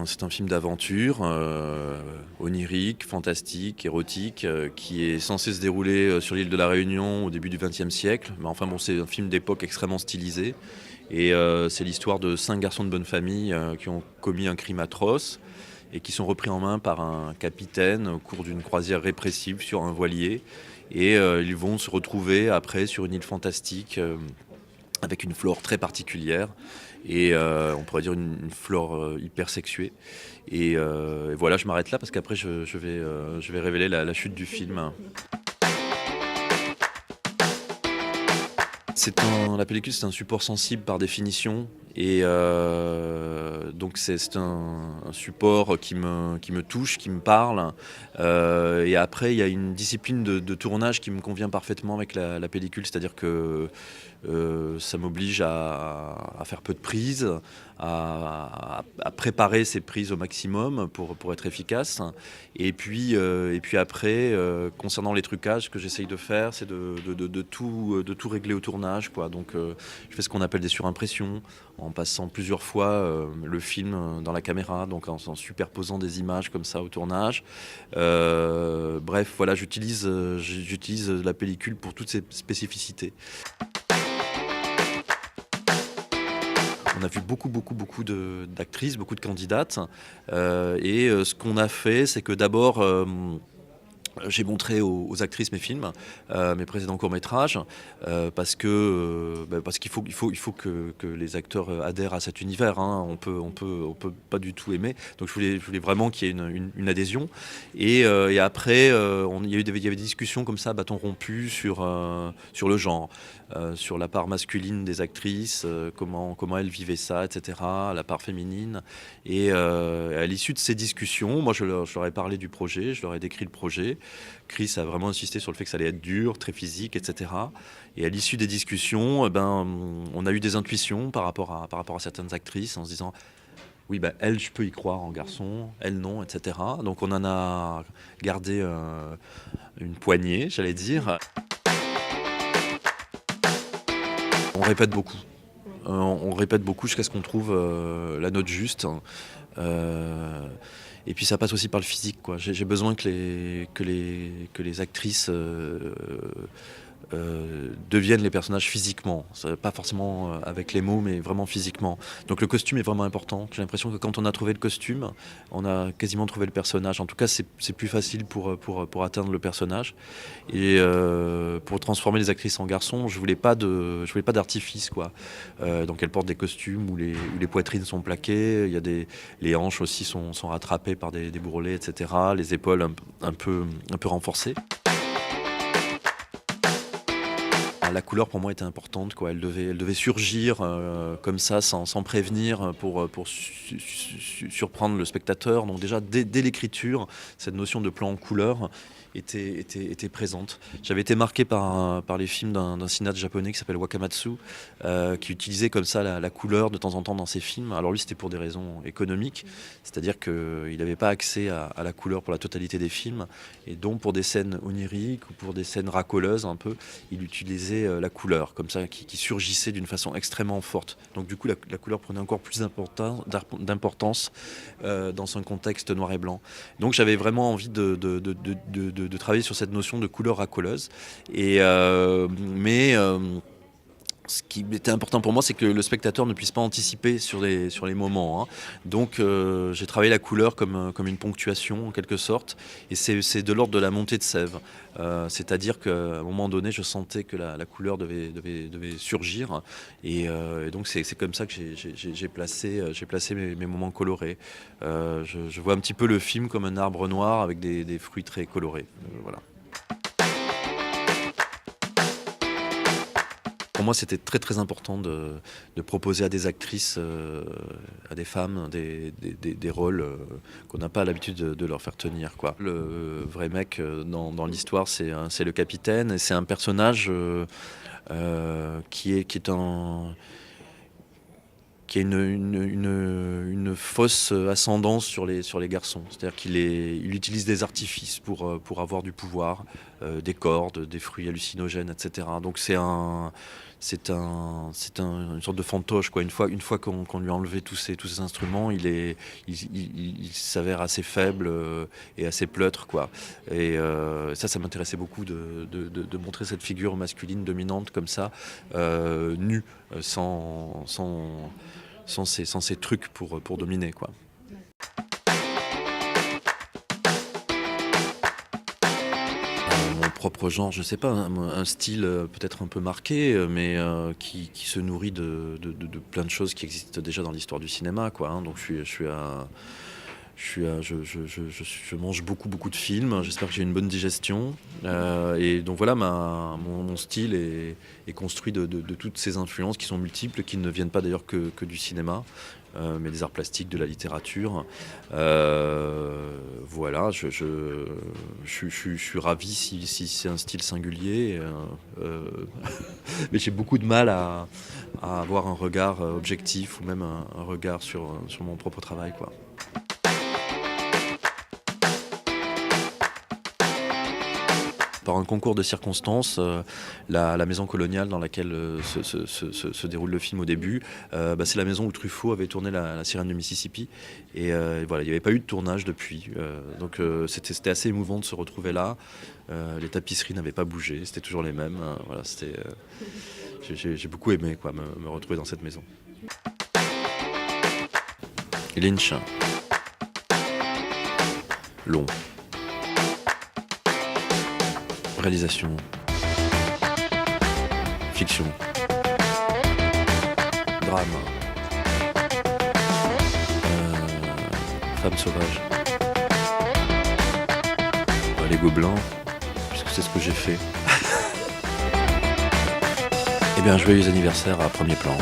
c'est un film d'aventure, onirique, fantastique, érotique, qui est censé se dérouler sur l'île de la Réunion au début du XXe siècle. Mais enfin bon, c'est un film d'époque extrêmement stylisé. Et c'est l'histoire de 5 garçons de bonne famille qui ont commis un crime atroce et qui sont repris en main par un capitaine au cours d'une croisière répressive sur un voilier. Et ils vont se retrouver après sur une île fantastique avec une flore très particulière et on pourrait dire une flore hyper sexuée. Et voilà, je m'arrête là parce qu'après je vais révéler la chute du film. La pellicule, c'est un support sensible par définition. Et donc c'est un support qui me touche, qui me parle. Et après, il y a une discipline de tournage qui me convient parfaitement avec la pellicule, c'est-à-dire que ça m'oblige à faire peu de prises, à préparer ces prises au maximum pour être efficace. Et puis après, concernant les trucages, ce que j'essaye de faire, c'est de tout régler au tournage, quoi. Donc je fais ce qu'on appelle des surimpressions, en passant plusieurs fois le film dans la caméra, donc en superposant des images comme ça au tournage. Bref, voilà, j'utilise la pellicule pour toutes ces spécificités. On a vu beaucoup d'actrices, beaucoup de candidates. Ce qu'on a fait, c'est que d'abord, j'ai montré aux actrices mes films, mes précédents courts-métrages, parce qu'il faut que les acteurs adhèrent à cet univers, hein. On peut pas du tout aimer. Donc je voulais vraiment qu'il y ait une adhésion. Et après, il y avait des discussions comme ça, bâton rompu, sur le genre, sur la part masculine des actrices, comment elles vivaient ça, etc., la part féminine. Et à l'issue de ces discussions, moi je leur ai parlé du projet, je leur ai décrit le projet. Chris a vraiment insisté sur le fait que ça allait être dur, très physique, etc. Et à l'issue des discussions, on a eu des intuitions par rapport à certaines actrices, en se disant oui, elle, je peux y croire en garçon, elle non, etc. Donc on en a gardé une poignée, j'allais dire. On répète beaucoup. On répète beaucoup jusqu'à ce qu'on trouve la note juste. Et puis ça passe aussi par le physique, quoi. J'ai besoin que les actrices deviennent les personnages physiquement. Pas forcément avec les mots, mais vraiment physiquement. Donc le costume est vraiment important. J'ai l'impression que quand on a trouvé le costume, on a quasiment trouvé le personnage. En tout cas, c'est plus facile pour atteindre le personnage. Et pour transformer les actrices en garçons, je voulais pas d'artifice, quoi. Donc elles portent des costumes où les poitrines sont plaquées, les hanches aussi sont rattrapées par des bourrelets, etc. Les épaules un peu renforcées. La couleur pour moi était importante, quoi. Elle devait surgir comme ça sans prévenir pour surprendre le spectateur. Donc déjà dès l'écriture, cette notion de plan en couleur était présente. J'avais été marqué par les films d'un cinéaste japonais qui s'appelle Wakamatsu, qui utilisait comme ça la couleur de temps en temps dans ses films. Alors lui, c'était pour des raisons économiques, c'est-à-dire qu'il n'avait pas accès à la couleur pour la totalité des films, et donc pour des scènes oniriques ou pour des scènes racoleuses un peu, il utilisait la couleur comme ça qui surgissait d'une façon extrêmement forte. Donc du coup, la couleur prenait encore plus d'importance dans un contexte noir et blanc. Donc j'avais vraiment envie de travailler sur cette notion de couleur racoleuse. Ce qui était important pour moi, c'est que le spectateur ne puisse pas anticiper sur les moments, hein. Donc j'ai travaillé la couleur comme une ponctuation en quelque sorte, et c'est de l'ordre de la montée de sève. C'est-à-dire qu'à un moment donné, je sentais que la couleur devait surgir, et donc c'est comme ça que j'ai placé mes moments colorés. Je vois un petit peu le film comme un arbre noir avec des fruits très colorés. Voilà. Pour moi, c'était très important de proposer à des actrices, à des femmes, des rôles qu'on n'a pas l'habitude de leur faire tenir, quoi. Le vrai mec dans l'histoire, c'est le capitaine, et c'est un personnage qui a une fausse ascendance sur les garçons. C'est-à-dire qu'il utilise des artifices pour avoir du pouvoir, des cordes, des fruits hallucinogènes, etc. Donc c'est une sorte de fantoche, quoi. Une fois qu'on lui a enlevé tous ces instruments, il s'avère assez faible et assez pleutre, quoi. Et ça m'intéressait beaucoup de montrer cette figure masculine dominante comme ça, nue, sans ces trucs pour dominer, quoi. Mon propre genre, je sais pas, un style peut-être un peu marqué, mais qui se nourrit de plein de choses qui existent déjà dans l'histoire du cinéma, quoi, hein. Donc je mange beaucoup de films. J'espère que j'ai une bonne digestion. Et donc voilà, mon style est construit de toutes ces influences qui sont multiples, qui ne viennent pas d'ailleurs que du cinéma, mais des arts plastiques, de la littérature. Voilà, je suis ravi si c'est un style singulier. Mais j'ai beaucoup de mal à avoir un regard objectif ou même un regard sur mon propre travail, quoi. Par un concours de circonstances, la maison coloniale dans laquelle se déroule le film au début, c'est la maison où Truffaut avait tourné la Sirène du Mississippi. Et voilà, il n'y avait pas eu de tournage depuis. Donc c'était assez émouvant de se retrouver là. Les tapisseries n'avaient pas bougé, c'était toujours les mêmes. Voilà, j'ai beaucoup aimé, quoi, me retrouver dans cette maison. Lynch. Long. Réalisation. Fiction. Drame. Femme sauvage. Les Gobelins, puisque c'est ce que j'ai fait. Eh bien, joyeux anniversaire à Premier Plan.